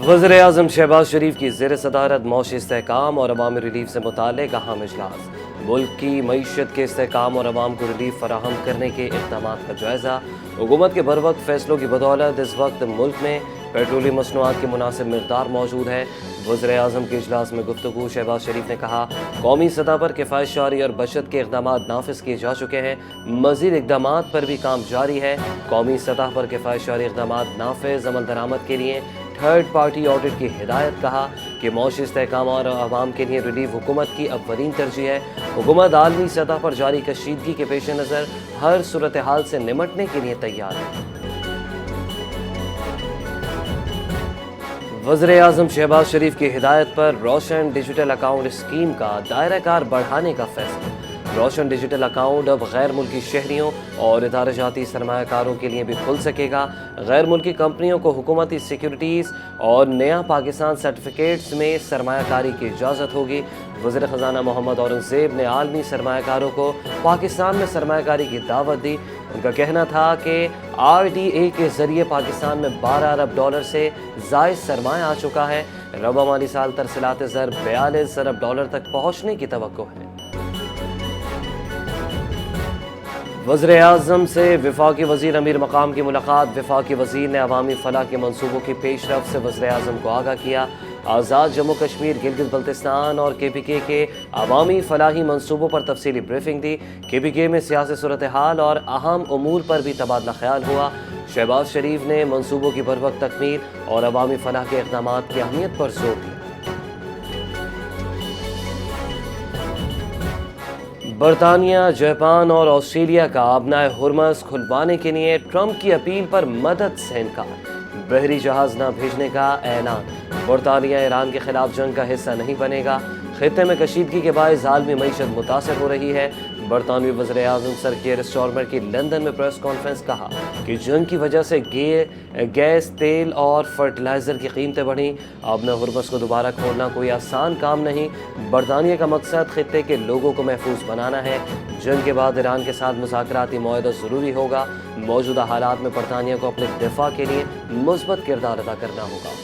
वज़ीर आज़म शहबाज शरीफ की ज़ेर सदारत मौशी इस्तेहकाम और अवामी रिलीफ से मुताल्लिक़ अहम इजलास। मुल्क की मईशत के इस्तेहकाम और अवाम को रिलीफ फराहम करने के इक़दामात का जायज़ा। हुकूमत के बरवक्त फ़ैसलों की बदौलत इस वक्त मुल्क में पेट्रोलियम मसनूआत की मुनासिब मिक़दार मौजूद है। वज़ीर आज़म के इजलास में गुफ्तगू शहबाज शरीफ ने कहा, कौमी सतह पर किफ़ायत जारी और बचत के इक़दामात नाफिज़ किए जा चुके हैं। मज़ीद इक़दामात पर भी काम जारी है। कौमी सतह पर किफ़ायत जारी इक़दामात नाफिज़ अमल दरामद के लिए थर्ड पार्टी ऑडिट की हिदायत। कहा कि मौशी इस्तेहकाम और आवाम के लिए रिलीफ हुकूमत की अव्वलीन तरजीह है। हुकूमत आलमी सतह पर जारी कशीदगी के पेश नज़र हर सूरत हाल से निमटने के लिए तैयार है। वज़ीर आज़म शहबाज शरीफ की हिदायत पर रोशन डिजिटल अकाउंट स्कीम का दायरा कार बढ़ाने का फैसला। रोशन डिजिटल अकाउंट अब गैर मुल्की शहरियों और इदारा जाती सरमायाकारों के लिए भी खुल सकेगा। गैर मुल्की कंपनियों को हुकूमती सिक्योरिटीज़ और नया पाकिस्तान सर्टिफिकेट्स में सरमायाकारी की इजाज़त होगी। वज़ीर ख़जाना मोहम्मद औरंगज़ेब ने आलमी सरमायाकारों को पाकिस्तान में सरमायाकारी की दावत दी। उनका कहना था कि RDA के ज़रिए पाकिस्तान में $12 अरब से ज़ायद सरमाया आ चुका है। रबा माली साल तरसीलात ज़र $42 अरब तक पहुँचने की तवक्को है। वज़ीर आज़म से वफाकी वज़ीर अमीर मकाम की मुलाकात। वफाकी वज़ीर ने अवामी फलाह के मनसूबों की पेशरफ से वज़ीर आज़म को आगाह किया। आज़ाद जम्मू कश्मीर, गिलगित बल्तिस्तान और KPK के अवामी फलाही मनसूबों पर तफसीली ब्रीफिंग दी। KPK में सियासी सूरत हाल और अहम उमूर पर भी तबादला ख्याल हुआ। शहबाज शरीफ ने मनसूबों की बरवक्त तकमील और अवामी फलाह के इक़दामात की अहमियत पर जोर दिया। बरतानिया, जापान और ऑस्ट्रेलिया का अपना हुर्मस खुलवाने के लिए ट्रंप की अपील पर मदद से इनकार। बहरी जहाज न भेजने का ऐलान। बरतानिया ईरान के खिलाफ जंग का हिस्सा नहीं बनेगा। खित्ते में कशीदगी के बायस आलमी मईशत मुतासर हो रही है। बरतानवी वज़ीर आज़म सर कियर स्टारमर की लंदन में प्रेस कॉन्फ्रेंस। कहा कि जंग की वजह से गैस, तेल और फर्टिलाइज़र की कीमतें बढ़ी। अपना हुर्मस को दोबारा खोलना कोई आसान काम नहीं। बरतानिया का मकसद खित्ते के लोगों को महफूज बनाना है। जंग के बाद ईरान के साथ मुज़ाकराती मुआहदा ज़रूरी होगा। मौजूदा हालात में बरतानिया को अपने दिफा के लिए मुस्बत किरदार अदा करना होगा।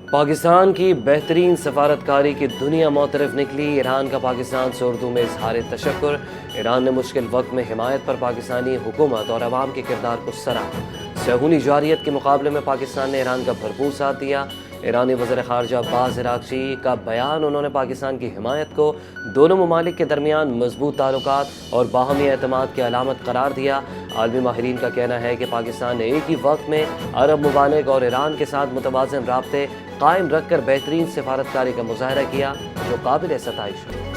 पाकिस्तान की बेहतरीन सफारतकारी की दुनिया मोतरफ निकली। ईरान का पाकिस्तान से उर्दू में इजहार तशक्कुर। ईरान ने मुश्किल वक्त में हिमायत पर पाकिस्तानी हुकूमत और अवाम के किरदार को सराहा। सहूनी जारियत के मुकाबले में पाकिस्तान ने ईरान का भरपूर साथ दिया। ईरानी वज़ीर ख़ारजा अब्बास अराग़ची का बयान। उन्होंने पाकिस्तान की हिमायत को दोनों ममालिक के दरमियान मजबूत ताल्लुकात और बाहमी एतमाद की अलामत करार दिया। आलमी माहिरीन का कहना है कि पाकिस्तान ने एक ही वक्त में अरब ममालिक और ईरान के साथ मुतवाज़िन राब्ते कायम रख कर बेहतरीन सफारतकारी का मुज़ाहरा किया, जो काबिल सताइश है।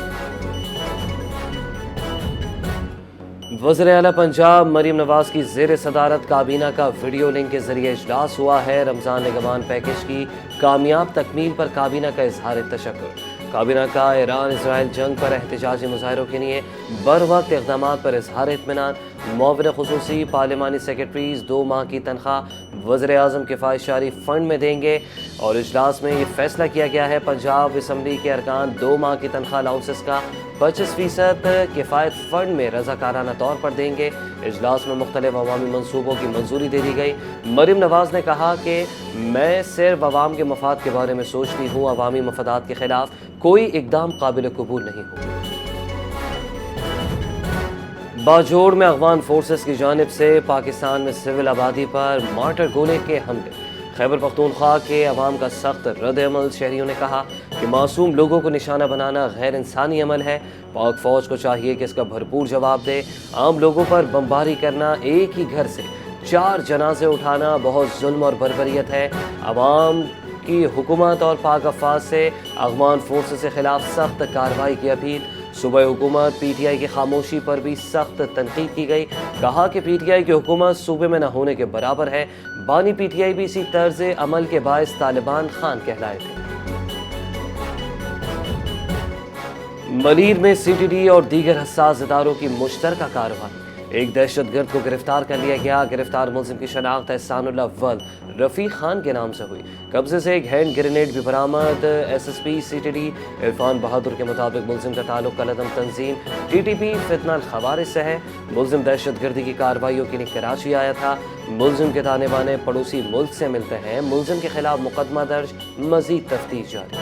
वज़ीर आला पंजाब मरीम नवाज की ज़ेर सदारत काबीना का वीडियो लिंक के जरिए इजलास हुआ है। रमज़ान निगमान पैकेज की कामयाब तकमील पर काबीना का इजहार तशक्कुर। काबीना का ईरान इसराइल जंग पर एहतजाजी मुज़ाहरों के लिए बर वक्त इक़दामात पर इजहार इत्मीनान। मुआविन ख़ुसूसी पार्लिमानी सेक्रेटरीज़ 2 माह की तनख्वाह वज़ीर आज़म किफ़ायत जारी फ़ंड में देंगे। और इजलास में ये फैसला किया गया है पंजाब असम्बली के अरकान 2 माह की तनख्वाह अलाउंसेस का 25% किफ़ायत फ़ंड में रज़ाकाराना तौर पर देंगे। इजलास में मुख्तलिफ अवामी मनसूबों की मंजूरी दे दी गई। मरीम नवाज़ ने कहा कि मैं सिर्फ अवाम के मफाद के बारे में सोचती हूँ। अवामी मफादात के खिलाफ कोई इक़दाम काबिल कबूल नहीं होगा। बाजोड़ में अफ़गान फोर्सेस की जानिब से पाकिस्तान में सिविल आबादी पर मार्टर गोले के हमले। खैबर पख्तूनख्वा के अवाम का सख्त रद्द-ए-अमल। शहरियों ने कहा कि मासूम लोगों को निशाना बनाना गैर इंसानी अमल है। पाक फ़ौज को चाहिए कि इसका भरपूर जवाब दे। आम लोगों पर बमबारी करना, एक ही घर से 4 जनाजे उठाना बहुत जुल्म और बर्बरियत है। अवाम की हुकूमत और पाक अफवाज से अफ़गान फोर्सेस के खिलाफ सख्त कार्रवाई की अपील। सूबाई हुकूमत PTI की खामोशी पर भी सख्त तनकीद की गई। कहा कि PTI की हुकूमत सूबे में न होने के बराबर है। बानी PTI भी इसी तर्ज अमल के बायस तालिबान खान कहलाए थे। मलीर में CTD और दीगर हसास इदारों की मुश्तरका कार्रवाई। ایک دہشت گرد کو گرفتار کر لیا گیا. گرفتار ملزم کی شناخت احسان اللہ ولد رفیق خان کے نام سے ہوئی. قبضے سے ایک ہینڈ گرینیڈ بھی برآمد. S S P C T D Irfan Bahadur کے مطابق ملزم کا تعلق کالعدم تنظیم ٹی ٹی پی فتنہ الخوارج سے ہے. ملزم دہشت گردی کی کارروائیوں کے لیے کراچی آیا تھا. ملزم کے تانے بانے پڑوسی ملک سے ملتے ہیں. ملزم کے خلاف مقدمہ درج, مزید تفتیش جاری.